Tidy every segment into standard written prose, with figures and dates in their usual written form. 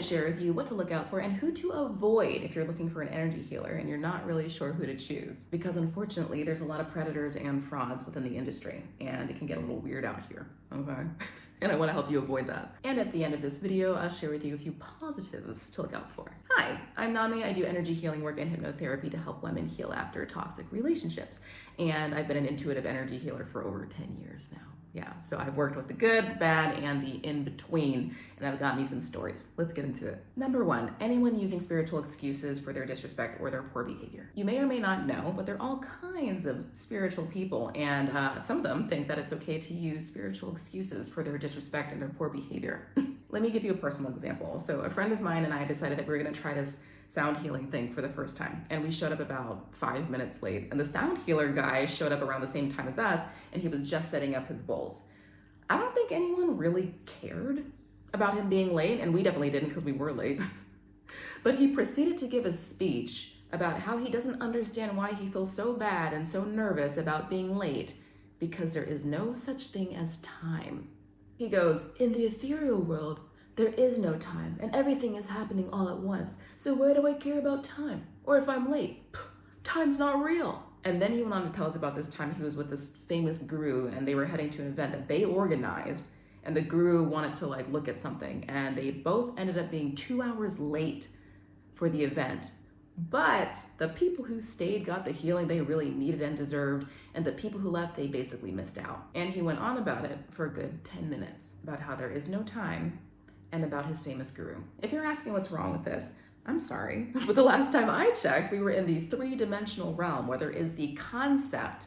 to share with you what to look out for and who to avoid if you're looking for an energy healer and you're not really sure who to choose. Because unfortunately, there's a lot of predators and frauds within the industry, and it can get a little weird out here, okay? And I want to help you avoid that. And at the end of this video, I'll share with you a few positives to look out for. Hi, I'm Nami. I do energy healing work and hypnotherapy to help women heal after toxic relationships. And I've been an intuitive energy healer for over 10 years now. Yeah, so I've worked with the good, the bad, and the in-between, and I've got me some stories. Let's get into it. Number one, anyone using spiritual excuses for their disrespect or their poor behavior. You may or may not know, but there are all kinds of spiritual people, and some of them think that it's okay to use spiritual excuses for their disrespect and their poor behavior. Let me give you a personal example. So a friend of mine and I decided that we were gonna try this sound healing thing for the first time. And we showed up about 5 minutes late. And the sound healer guy showed up around the same time as us, and he was just setting up his bowls. I don't think anyone really cared about him being late, and we definitely didn't because we were late. But he proceeded to give a speech about how he doesn't understand why he feels so bad and so nervous about being late, because there is no such thing as time. He goes, in the ethereal world, there is no time, and everything is happening all at once. So where do I care about time? Or if I'm late, time's not real. And then he went on to tell us about this time he was with this famous guru, and they were heading to an event that they organized, and the guru wanted to look at something, and they both ended up being 2 hours late for the event. But the people who stayed got the healing they really needed and deserved, and the people who left, they basically missed out. And he went on about it for a good 10 minutes, about how there is no time, and about his famous guru. If you're asking what's wrong with this, I'm sorry, but the last time I checked, we were in the three-dimensional realm where there is the concept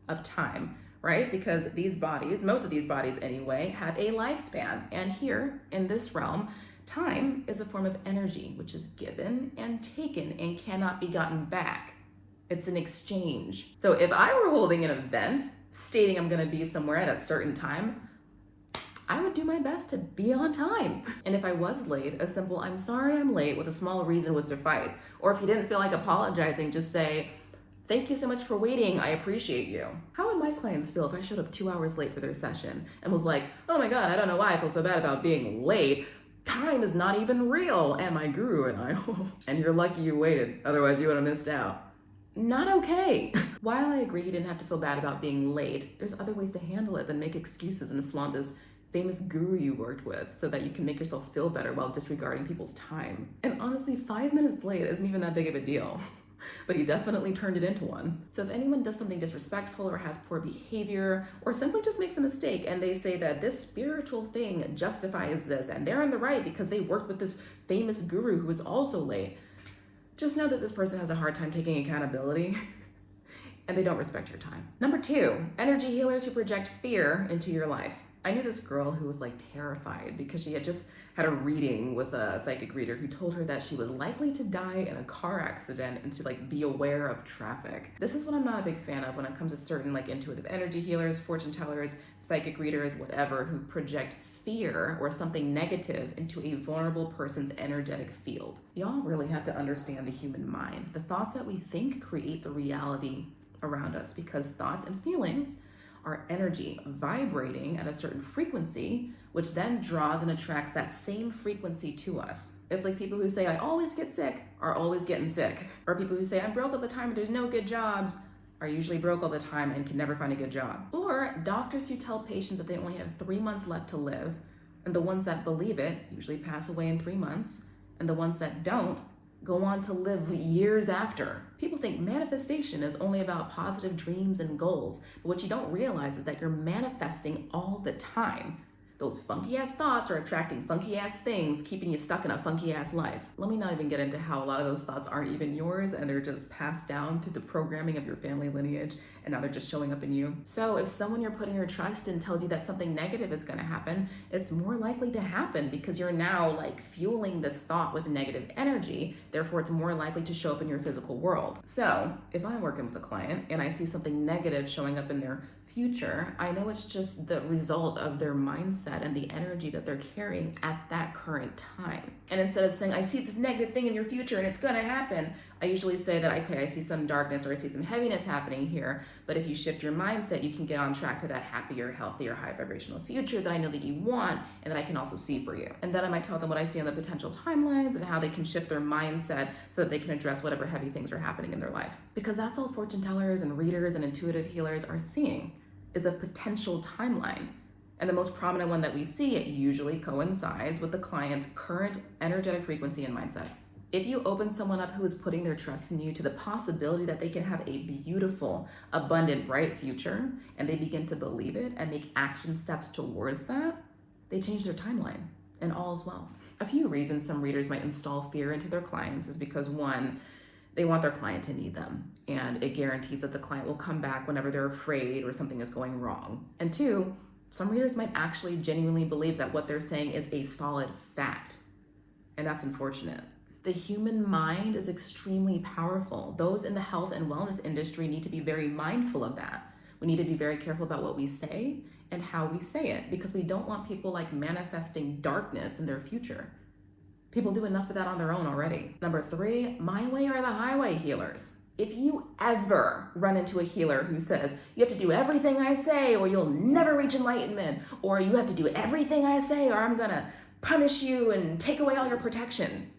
of time, right? Because these bodies, most of these bodies anyway, have a lifespan. And here in this realm, time is a form of energy, which is given and taken and cannot be gotten back. It's an exchange. So if I were holding an event stating I'm gonna be somewhere at a certain time, I would do my best to be on time. And if I was late, a simple I'm sorry I'm late with a small reason would suffice. Or if you didn't feel like apologizing, just say, thank you so much for waiting, I appreciate you. How would my clients feel if I showed up 2 hours late for their session and was like, oh my God, I don't know why I feel so bad about being late. Time is not even real, and my guru and I, and you're lucky you waited, otherwise you would have missed out. Not okay. While I agree you didn't have to feel bad about being late, there's other ways to handle it than make excuses and flaunt this famous guru you worked with so that you can make yourself feel better while disregarding people's time. And honestly, 5 minutes late isn't even that big of a deal, but he definitely turned it into one. So if anyone does something disrespectful or has poor behavior or simply just makes a mistake and they say that this spiritual thing justifies this and they're in the right because they worked with this famous guru who was also late, just know that this person has a hard time taking accountability and they don't respect your time. Number two, energy healers who project fear into your life. I knew this girl who was terrified because she had just had a reading with a psychic reader who told her that she was likely to die in a car accident and to be aware of traffic. This is what I'm not a big fan of when it comes to certain intuitive energy healers, fortune tellers, psychic readers, whatever, who project fear or something negative into a vulnerable person's energetic field. Y'all really have to understand the human mind. The thoughts that we think create the reality around us because thoughts and feelings are energy vibrating at a certain frequency, which then draws and attracts that same frequency to us. It's like people who say, I always get sick, are always getting sick. Or people who say, I'm broke all the time, but there's no good jobs, are usually broke all the time and can never find a good job. Or doctors who tell patients that they only have 3 months left to live, and the ones that believe it usually pass away in 3 months, and the ones that don't go on to live years after. People think manifestation is only about positive dreams and goals, but what you don't realize is that you're manifesting all the time. Those funky ass thoughts are attracting funky ass things, keeping you stuck in a funky ass life. Let me not even get into how a lot of those thoughts aren't even yours and they're just passed down through the programming of your family lineage and now they're just showing up in you. So if someone you're putting your trust in tells you that something negative is gonna happen, it's more likely to happen because you're now fueling this thought with negative energy, therefore it's more likely to show up in your physical world. So if I'm working with a client and I see something negative showing up in their future. I know it's just the result of their mindset and the energy that they're carrying at that current time. And instead of saying, I see this negative thing in your future and it's gonna happen, I usually say that, okay, I see some darkness or I see some heaviness happening here, but if you shift your mindset, you can get on track to that happier, healthier, high vibrational future that I know that you want and that I can also see for you. And then I might tell them what I see on the potential timelines and how they can shift their mindset so that they can address whatever heavy things are happening in their life. Because that's all fortune tellers and readers and intuitive healers are seeing, is a potential timeline. And the most prominent one that we see, it usually coincides with the client's current energetic frequency and mindset. If you open someone up who is putting their trust in you to the possibility that they can have a beautiful, abundant, bright future, and they begin to believe it and make action steps towards that, they change their timeline, and all is well. A few reasons some readers might install fear into their clients is because, one, they want their client to need them, and it guarantees that the client will come back whenever they're afraid or something is going wrong. And two, some readers might actually genuinely believe that what they're saying is a solid fact, and that's unfortunate. The human mind is extremely powerful. Those in the health and wellness industry need to be very mindful of that. We need to be very careful about what we say and how we say it, because we don't want people like manifesting darkness in their future. People do enough of that on their own already. Number 3, my way or the highway healers. If you ever run into a healer who says, you have to do everything I say or you'll never reach enlightenment, or you have to do everything I say or I'm gonna punish you and take away all your protection,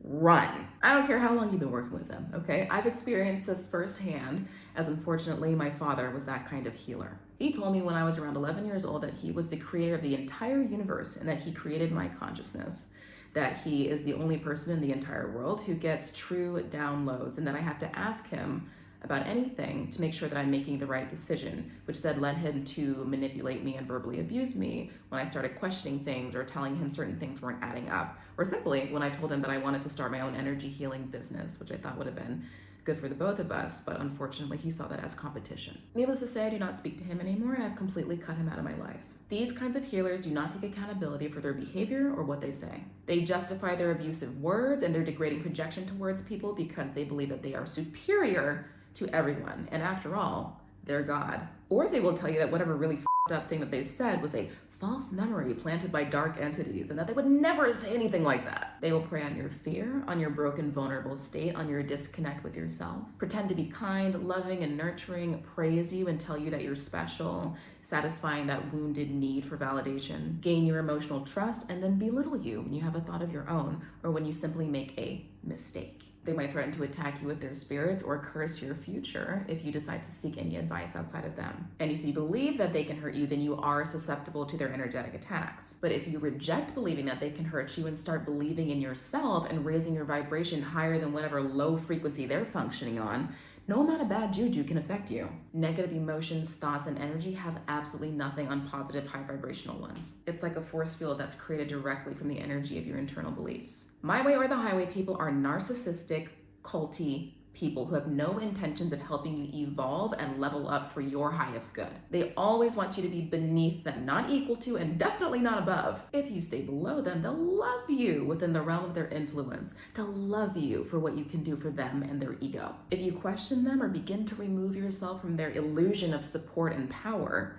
run. I don't care how long you've been working with them, okay? I've experienced this firsthand, as unfortunately my father was that kind of healer. He told me when I was around 11 years old that he was the creator of the entire universe and that he created my consciousness, that he is the only person in the entire world who gets true downloads, and that I have to ask him about anything to make sure that I'm making the right decision, which then led him to manipulate me and verbally abuse me when I started questioning things or telling him certain things weren't adding up, or simply when I told him that I wanted to start my own energy healing business, which I thought would have been good for the both of us, but unfortunately he saw that as competition. Needless to say, I do not speak to him anymore and I've completely cut him out of my life. These kinds of healers do not take accountability for their behavior or what they say. They justify their abusive words and their degrading projection towards people because they believe that they are superior to everyone, and after all, they're God. Or they will tell you that whatever really f***ed up thing that they said was a false memory planted by dark entities, and that they would never say anything like that. They will prey on your fear, on your broken, vulnerable state, on your disconnect with yourself, pretend to be kind, loving, and nurturing, praise you and tell you that you're special, satisfying that wounded need for validation, gain your emotional trust, and then belittle you when you have a thought of your own or when you simply make a mistake. They might threaten to attack you with their spirits or curse your future if you decide to seek any advice outside of them. And if you believe that they can hurt you, then you are susceptible to their energetic attacks. But if you reject believing that they can hurt you and start believing in yourself and raising your vibration higher than whatever low frequency they're functioning on, no amount of bad juju can affect you. Negative emotions, thoughts, and energy have absolutely nothing on positive, high vibrational ones. It's like a force field that's created directly from the energy of your internal beliefs. My way or the highway people are narcissistic, culty people who have no intentions of helping you evolve and level up for your highest good. They always want you to be beneath them, not equal to, and definitely not above. If you stay below them, they'll love you within the realm of their influence. They'll love you for what you can do for them and their ego. If you question them or begin to remove yourself from their illusion of support and power,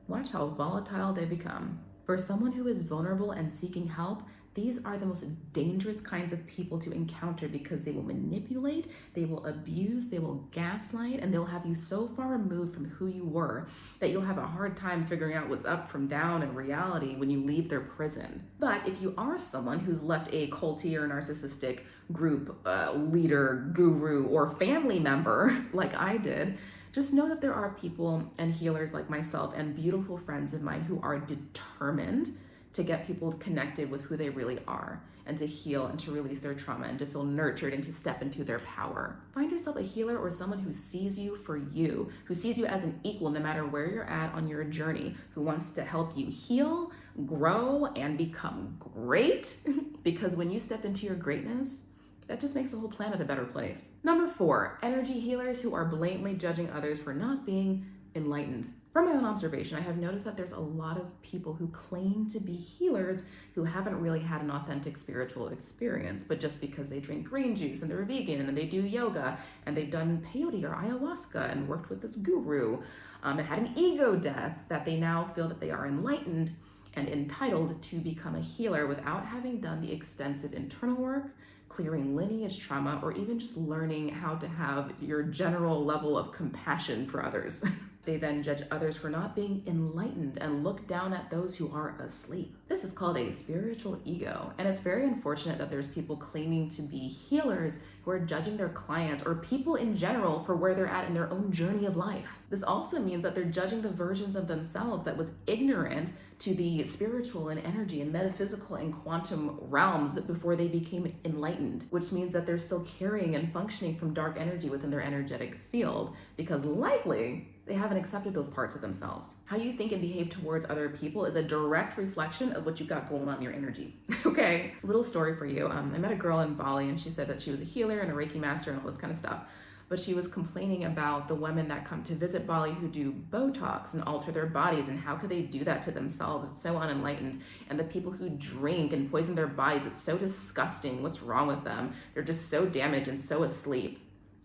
watch how volatile they become. For someone who is vulnerable and seeking help, these are the most dangerous kinds of people to encounter because they will manipulate, they will abuse, they will gaslight, and they'll have you so far removed from who you were that you'll have a hard time figuring out what's up from down in reality when you leave their prison. But if you are someone who's left a culty or narcissistic group, leader, guru, or family member like I did, just know that there are people and healers like myself and beautiful friends of mine who are determined to get people connected with who they really are and to heal and to release their trauma and to feel nurtured and to step into their power. Find yourself a healer or someone who sees you for you, who sees you as an equal no matter where you're at on your journey, who wants to help you heal, grow, and become great. Because when you step into your greatness, that just makes the whole planet a better place. Number 4, energy healers who are blatantly judging others for not being enlightened. From my own observation, I have noticed that there's a lot of people who claim to be healers who haven't really had an authentic spiritual experience, but just because they drink green juice and they're vegan and they do yoga and they've done peyote or ayahuasca and worked with this guru and had an ego death, that they now feel that they are enlightened and entitled to become a healer without having done the extensive internal work, clearing lineage trauma, or even just learning how to have your general level of compassion for others. They then judge others for not being enlightened and look down at those who are asleep. This is called a spiritual ego, and it's very unfortunate that there's people claiming to be healers who are judging their clients or people in general for where they're at in their own journey of life. This also means that they're judging the versions of themselves that was ignorant to the spiritual and energy and metaphysical and quantum realms before they became enlightened, which means that they're still carrying and functioning from dark energy within their energetic field because likely they haven't accepted those parts of themselves. How you think and behave towards other people is a direct reflection of what you got going on in your energy. Okay, little story for you. I met a girl in Bali and she said that she was a healer and a Reiki master and all this kind of stuff. But she was complaining about the women that come to visit Bali who do Botox and alter their bodies, and how could they do that to themselves? It's so unenlightened. And the people who drink and poison their bodies, it's so disgusting. What's wrong with them? They're just so damaged and so asleep.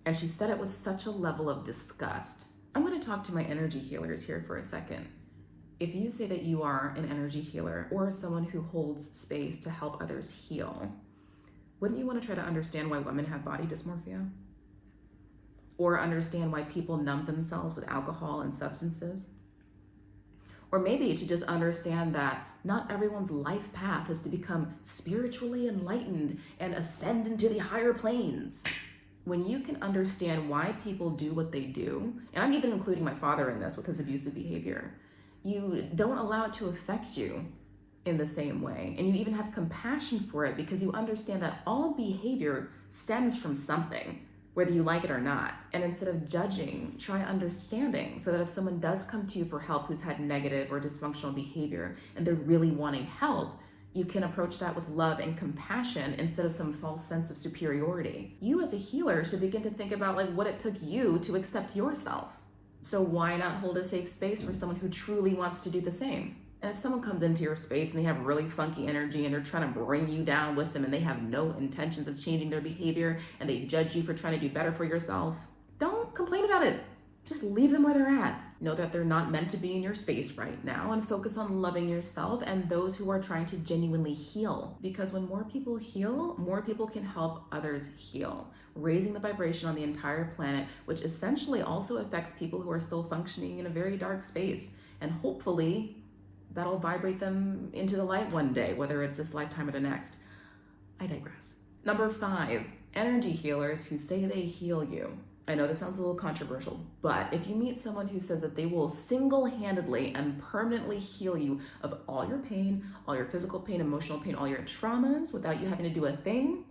And she said it with such a level of disgust. I'm going to talk to my energy healers here for a second. If you say that you are an energy healer or someone who holds space to help others heal, wouldn't you want to try to understand why women have body dysmorphia? Or understand why people numb themselves with alcohol and substances? Or maybe to just understand that not everyone's life path is to become spiritually enlightened and ascend into the higher planes. When you can understand why people do what they do, and I'm even including my father in this with his abusive behavior, you don't allow it to affect you in the same way. And you even have compassion for it because you understand that all behavior stems from something, whether you like it or not. And instead of judging, try understanding, so that if someone does come to you for help who's had negative or dysfunctional behavior and they're really wanting help, you can approach that with love and compassion instead of some false sense of superiority. You as a healer should begin to think about what it took you to accept yourself. So why not hold a safe space for someone who truly wants to do the same? And if someone comes into your space and they have really funky energy and they're trying to bring you down with them and they have no intentions of changing their behavior and they judge you for trying to do better for yourself, don't complain about it. Just leave them where they're at. Know that they're not meant to be in your space right now, and focus on loving yourself and those who are trying to genuinely heal. Because when more people heal, more people can help others heal, raising the vibration on the entire planet, which essentially also affects people who are still functioning in a very dark space. And hopefully that'll vibrate them into the light one day, whether it's this lifetime or the next. I digress. Number 5, energy healers who say they heal you. I know this sounds a little controversial, but if you meet someone who says that they will single-handedly and permanently heal you of all your pain, all your physical pain, emotional pain, all your traumas without you having to do a thing,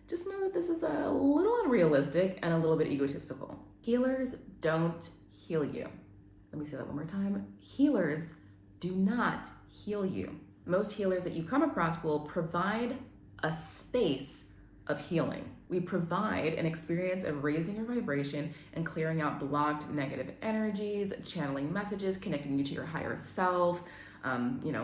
just know that this is a little unrealistic and a little bit egotistical. Healers don't heal you. Let me say that one more time. Healers do not heal you. Most healers that you come across will provide a space of healing. We provide an experience of raising your vibration and clearing out blocked negative energies, channeling messages, connecting you to your higher self,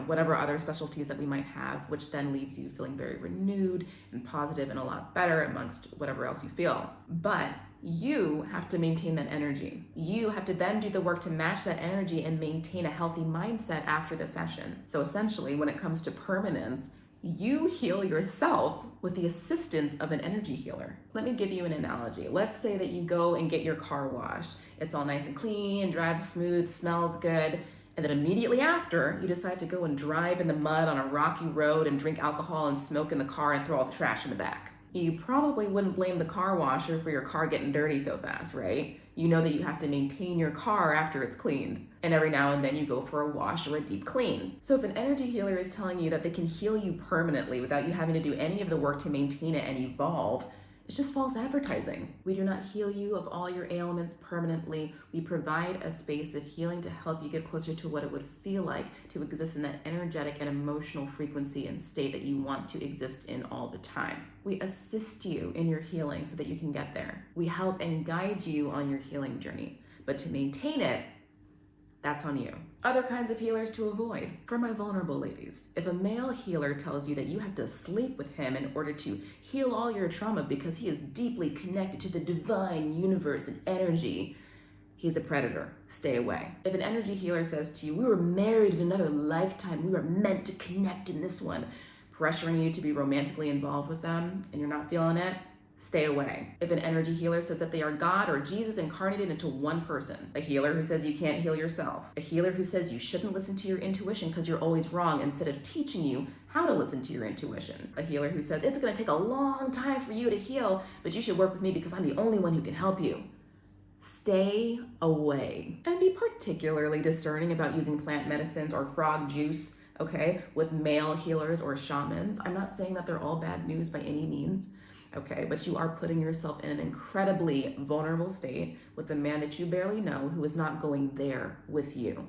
whatever other specialties that we might have, which then leaves you feeling very renewed and positive and a lot better amongst whatever else you feel. But you have to maintain that energy. You have to then do the work to match that energy and maintain a healthy mindset after the session. So essentially, when it comes to permanence, you heal yourself with the assistance of an energy healer. Let me give you an analogy. Let's say that you go and get your car washed. It's all nice and clean, drives smooth, smells good, and then immediately after, you decide to go and drive in the mud on a rocky road and drink alcohol and smoke in the car and throw all the trash in the back. You probably wouldn't blame the car washer for your car getting dirty so fast, right? You know that you have to maintain your car after it's cleaned. And every now and then you go for a wash or a deep clean. So if an energy healer is telling you that they can heal you permanently without you having to do any of the work to maintain it and evolve, it's just false advertising. We do not heal you of all your ailments permanently. We provide a space of healing to help you get closer to what it would feel like to exist in that energetic and emotional frequency and state that you want to exist in all the time. We assist you in your healing so that you can get there. We help and guide you on your healing journey. But to maintain it, That's on you. Other kinds of healers to avoid. For my vulnerable ladies, if a male healer tells you that you have to sleep with him in order to heal all your trauma because he is deeply connected to the divine universe and energy, he's a predator. Stay away. If an energy healer says to you, we were married in another lifetime, we were meant to connect in this one, pressuring you to be romantically involved with them and you're not feeling it, stay away. If an energy healer says that they are God or Jesus incarnated into one person, a healer who says you can't heal yourself, a healer who says you shouldn't listen to your intuition because you're always wrong instead of teaching you how to listen to your intuition, a healer who says it's going to take a long time for you to heal, but you should work with me because I'm the only one who can help you. Stay away. And be particularly discerning about using plant medicines or frog juice, okay, with male healers or shamans. I'm not saying that they're all bad news by any means. Okay, but you are putting yourself in an incredibly vulnerable state with a man that you barely know who is not going there with you.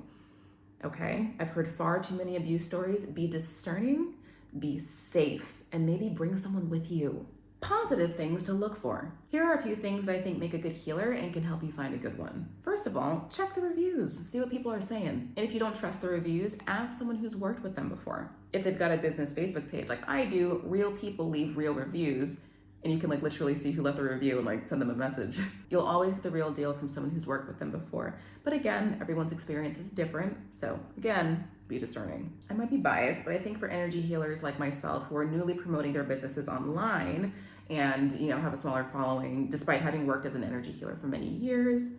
Okay, I've heard far too many abuse stories. Be discerning, be safe, and maybe bring someone with you. Positive things to look for. Here are a few things that I think make a good healer and can help you find a good one. First of all, check the reviews, see what people are saying. And if you don't trust the reviews, ask someone who's worked with them before. If they've got a business Facebook page like I do, real people leave real reviews, and you can literally see who left the review and send them a message. You'll always get the real deal from someone who's worked with them before. But again, everyone's experience is different. So again, be discerning. I might be biased, but I think for energy healers like myself who are newly promoting their businesses online and have a smaller following, despite having worked as an energy healer for many years,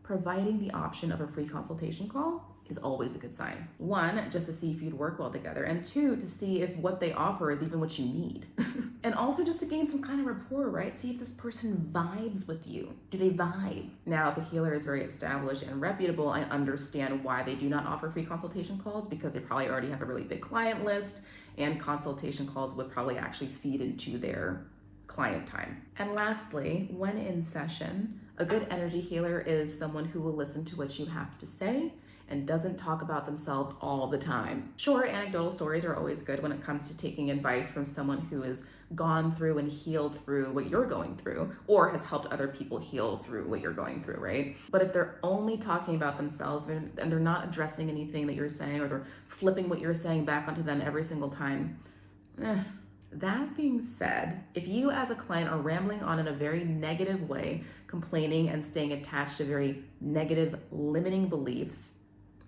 providing the option of a free consultation call is always a good sign. One, just to see if you'd work well together, and two, to see if what they offer is even what you need. And also just to gain some kind of rapport, right? See if this person vibes with you. Do they vibe? Now, if a healer is very established and reputable, I understand why they do not offer free consultation calls, because they probably already have a really big client list, and consultation calls would probably actually feed into their client time. And lastly, when in session, a good energy healer is someone who will listen to what you have to say and doesn't talk about themselves all the time. Sure, anecdotal stories are always good when it comes to taking advice from someone who has gone through and healed through what you're going through, or has helped other people heal through what you're going through, right? But if they're only talking about themselves and they're not addressing anything that you're saying, or they're flipping what you're saying back onto them every single time, That being said, if you as a client are rambling on in a very negative way, complaining and staying attached to very negative, limiting beliefs,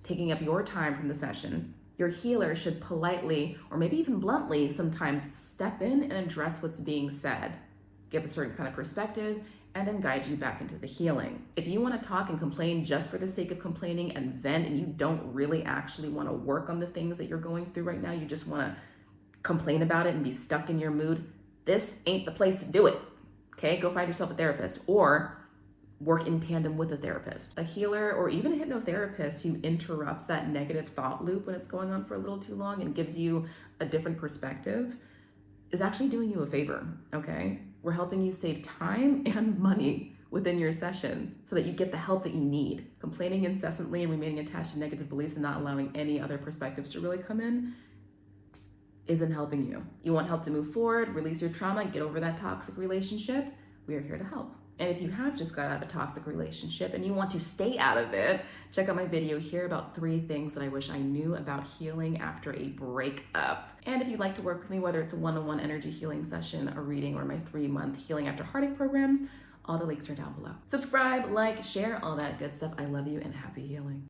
taking up your time from the session, your healer should politely, or maybe even bluntly, sometimes step in and address what's being said, give a certain kind of perspective, and then guide you back into the healing. If you want to talk and complain just for the sake of complaining and vent, and you don't really actually want to work on the things that you're going through right now, you just want to complain about it and be stuck in your mood, this ain't the place to do it. Okay, go find yourself a therapist, or work in tandem with a therapist, a healer, or even a hypnotherapist who interrupts that negative thought loop when it's going on for a little too long and gives you a different perspective is actually doing you a favor, okay? We're helping you save time and money within your session so that you get the help that you need. Complaining incessantly and remaining attached to negative beliefs and not allowing any other perspectives to really come in isn't helping you. You want help to move forward, release your trauma, get over that toxic relationship? We are here to help. And if you have just got out of a toxic relationship and you want to stay out of it, check out my video here about 3 things that I wish I knew about healing after a breakup. And if you'd like to work with me, whether it's a one-on-one energy healing session, a reading, or my 3-month Healing After Heartache program, all the links are down below. Subscribe, like, share, all that good stuff. I love you and happy healing.